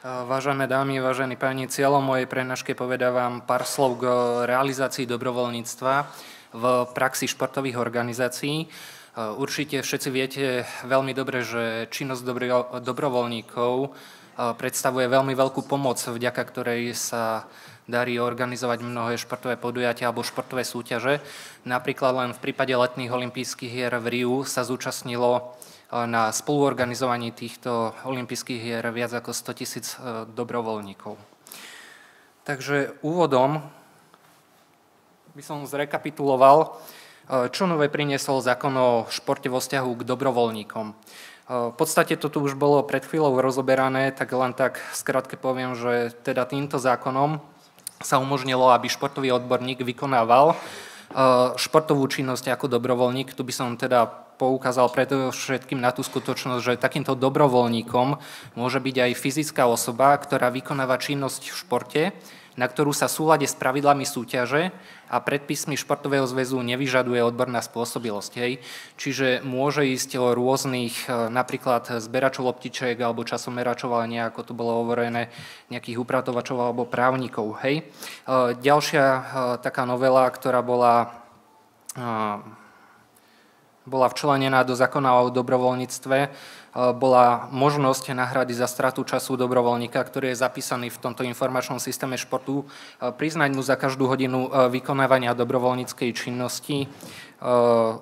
Vážené dámy, vážení páni, cieľom mojej prednášky povedávam pár slov k realizácii dobrovoľníctva v praxi športových organizácií. Určite všetci viete veľmi dobre, že činnosť dobrovoľníkov predstavuje veľmi veľkú pomoc, vďaka ktorej sa darí organizovať mnohé športové podujatia alebo športové súťaže. Napríklad len v prípade letných olympijských hier v Riu sa zúčastnilo na spoluorganizovaní týchto olympijských hier viac ako 100 000 dobrovoľníkov. Takže úvodom by som zrekapituloval, čo nové priniesol zákon o športe vo vzťahu k dobrovoľníkom. V podstate to tu už bolo pred chvíľou rozoberané, tak len tak skrátke poviem, že teda týmto zákonom sa umožnilo, aby športový odborník vykonával športovú činnosť ako dobrovoľník. Tu by som teda poukázal predovšetkým na tú skutočnosť, že takýmto dobrovoľníkom môže byť aj fyzická osoba, ktorá vykonáva činnosť v športe, na ktorú sa v súlade s pravidlami súťaže a predpismi športového zväzu nevyžaduje odborná spôsobilosť. Hej. Čiže môže ísť o rôznych, napríklad zberačov loptičiek alebo časomeračov, ale nejako tu bolo hovorené, nejakých upratovačov alebo právnikov. Hej. Ďalšia taká novela, ktorá bola včlenená do zákona o dobrovoľníctve, bola možnosť náhrady za stratu času dobrovoľníka, ktorý je zapísaný v tomto informačnom systéme športu, priznať mu za každú hodinu vykonávania dobrovoľníckej činnosti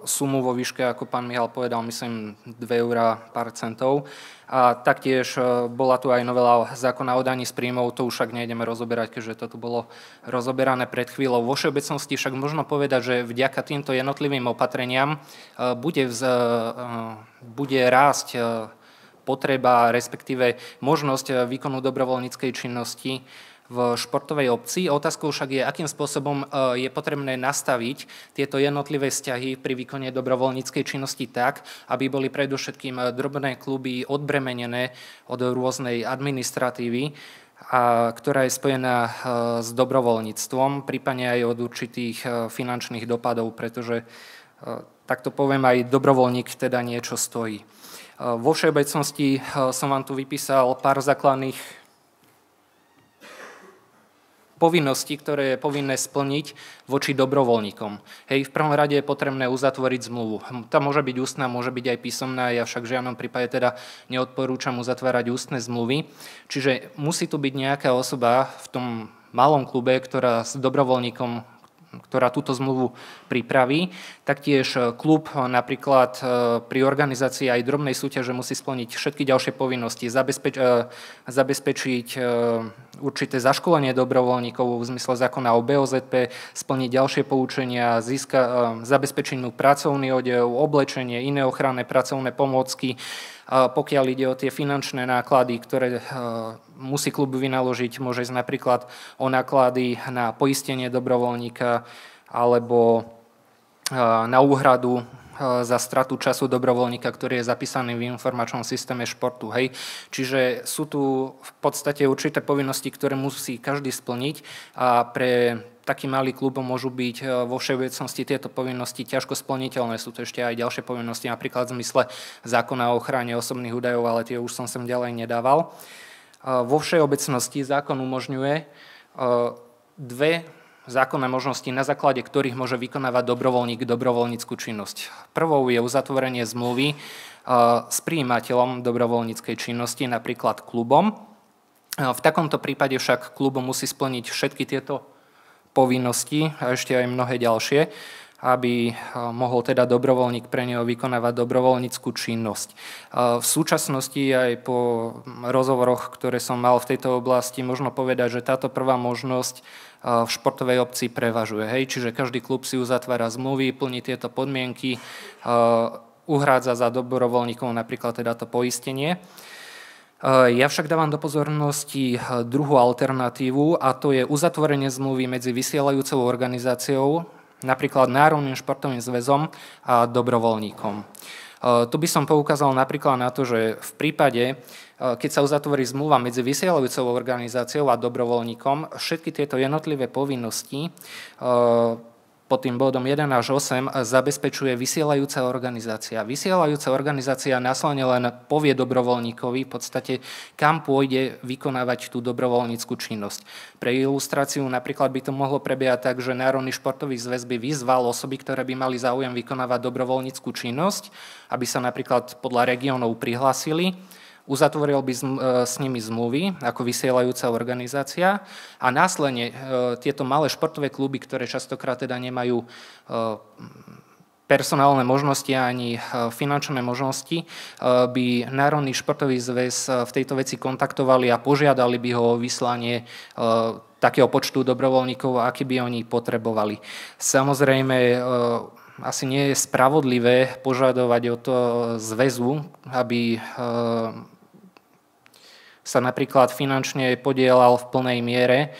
sumu vo výške, ako pán Mihal povedal, myslím 2 eurá pár centov. A taktiež bola tu aj novela zákona o daní z príjmov, to už však nejdeme rozoberať, keďže to tu bolo rozoberané pred chvíľou. Vo všeobecnosti však možno povedať, že vďaka týmto jednotlivým opatreniam bude rásť potreba, respektíve možnosť výkonu dobrovoľníckej činnosti v športovej obci. Otázkou však je, akým spôsobom je potrebné nastaviť tieto jednotlivé vzťahy pri výkone dobrovoľníckej činnosti tak, aby boli predovšetkým drobné kluby odbremenené od rôznej administratívy, ktorá je spojená s dobrovoľníctvom, prípadne aj od určitých finančných dopadov, pretože takto poviem, aj dobrovoľník teda niečo stojí. Vo všeobecnosti som vám tu vypísal pár základných povinnosti, ktoré je povinné splniť voči dobrovoľníkom. Hej, v prvom rade je potrebné uzatvoriť zmluvu. Tá môže byť ústna, môže byť aj písomná, ja však v žiadnom prípade teda neodporúčam uzatvárať ústne zmluvy. Čiže musí tu byť nejaká osoba v tom malom klube, ktorá s dobrovoľníkom, ktorá túto zmluvu pripraví. Taktiež klub napríklad pri organizácii aj drobnej súťaže musí splniť všetky ďalšie povinnosti, zabezpečiť určité zaškolenie dobrovoľníkov v zmysle zákona o BOZP, splniť ďalšie poučenia, zabezpečiť mu pracovný odev, oblečenie, iné ochranné pracovné pomôcky. Pokiaľ ide o tie finančné náklady, ktoré musí klub vynaložiť, môže ísť napríklad o náklady na poistenie dobrovoľníka alebo na úhradu za stratu času dobrovoľníka, ktorý je zapísaný v informačnom systéme športu. Hej. Čiže sú tu v podstate určité povinnosti, ktoré musí každý splniť a pre taký malý klub môžu byť vo všeobecnosti tieto povinnosti ťažko splniteľné. Sú to ešte aj ďalšie povinnosti, napríklad v zmysle zákona o ochrane osobných údajov, ale tie už som sem ďalej nedával. Vo všeobecnosti zákon umožňuje dve zákonné možnosti, na základe ktorých môže vykonávať dobrovoľník dobrovoľníckú činnosť. Prvou je uzatvorenie zmluvy s prijímateľom dobrovoľníckej činnosti, napríklad klubom. V takomto prípade však klub musí splniť všetky tieto povinnosti a ešte aj mnohé ďalšie, aby mohol teda dobrovoľník pre neho vykonávať dobrovoľníckú činnosť. V súčasnosti aj po rozhovoroch, ktoré som mal v tejto oblasti, možno povedať, že táto prvá možnosť v športovej obci prevažuje. Hej? Čiže každý klub si uzatvára zmluvy, plní tieto podmienky, uhrádza za dobrovoľníkov napríklad teda to poistenie. Ja však dávam do pozornosti druhú alternatívu a to je uzatvorenie zmluvy medzi vysielajúcou organizáciou, napríklad Národným športovým zväzom a dobrovoľníkom. Tu by som poukázal napríklad na to, že v prípade, keď sa uzatvorí zmluva medzi vysielajúcou organizáciou a dobrovoľníkom, všetky tieto jednotlivé povinnosti pod tým bodom 1 až 8 zabezpečuje vysielajúca organizácia. Vysielajúca organizácia následne len povie dobrovoľníkovi v podstate, kam pôjde vykonávať tú dobrovoľníckú činnosť. Pre ilustráciu napríklad by to mohlo prebiehať tak, že Národný športový zväz by vyzval osoby, ktoré by mali záujem vykonávať dobrovoľníckú činnosť, aby sa napríklad podľa regiónov prihlásili. Uzatvoril by s nimi zmluvy ako vysielajúca organizácia a následne tieto malé športové kluby, ktoré častokrát teda nemajú personálne možnosti ani finančné možnosti, by Národný športový zväz v tejto veci kontaktovali a požiadali by ho o vyslanie takého počtu dobrovoľníkov, aký by oni potrebovali. Samozrejme, asi nie je spravodlivé požadovať od zväzu, aby sa napríklad finančne podielal v plnej miere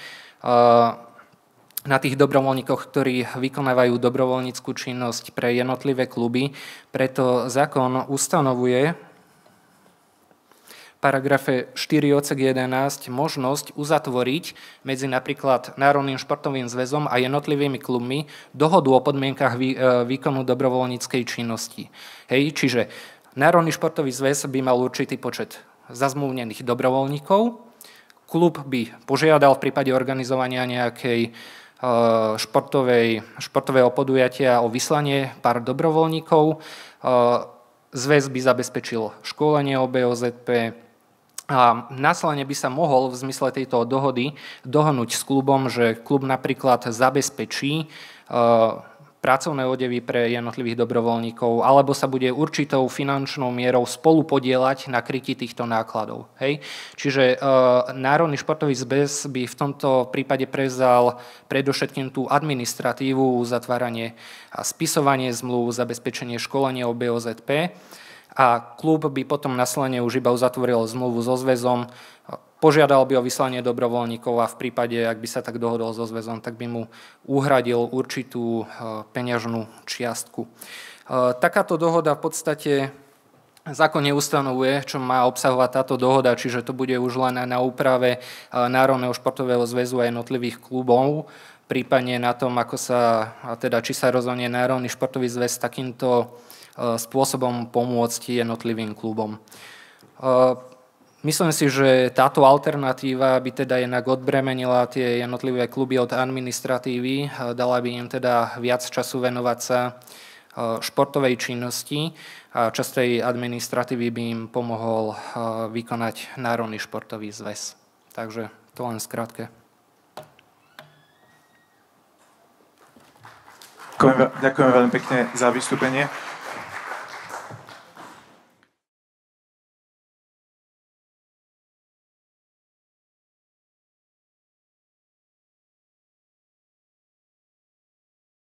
na tých dobrovoľníkoch, ktorí vykonávajú dobrovoľníckú činnosť pre jednotlivé kluby. Preto zákon ustanovuje v paragrafe 4 odsek 11 možnosť uzatvoriť medzi napríklad Národným športovým zväzom a jednotlivými klubmi dohodu o podmienkach výkonu dobrovoľníckej činnosti. Čiže Národný športový zväz by mal určitý počet zazmluvnených dobrovoľníkov. Klub by požiadal v prípade organizovania nejakej športového podujatia o vyslanie pár dobrovoľníkov. Zväz by zabezpečil školenie OBOZP a následne by sa mohol v zmysle tejto dohody dohodnúť s klubom, že klub napríklad zabezpečí pracovné odevy pre jednotlivých dobrovoľníkov, alebo sa bude určitou finančnou mierou spolupodielať na krytí týchto nákladov. Čiže Národný športový zväz by v tomto prípade prevzal predovšetkým tú administratívu, zatváranie a spisovanie zmluv, zabezpečenie školenia OBOZP a klub by potom následne už iba uzatvoril zmluvu so zväzom, požiadal by o vyslanie dobrovoľníkov a v prípade, ak by sa tak dohodol so zväzom, tak by mu uhradil určitú peňažnú čiastku. Takáto dohoda v podstate zákon neustanovuje, čo má obsahovať táto dohoda, čiže to bude už len na úprave Národného športového zväzu a jednotlivých klubov, prípadne na tom, ako sa, teda či sa rozhodne Národný športový zväz takýmto spôsobom pomôcť jednotlivým klubom. Myslím si, že táto alternatíva by teda jednak odbremenila tie jednotlivé kluby od administratívy, dala by im teda viac času venovať sa športovej činnosti a časť tej administratívy by im pomohol vykonať Národný športový zväz. Takže to len skrátke. Ďakujem veľmi pekne za vystúpenie.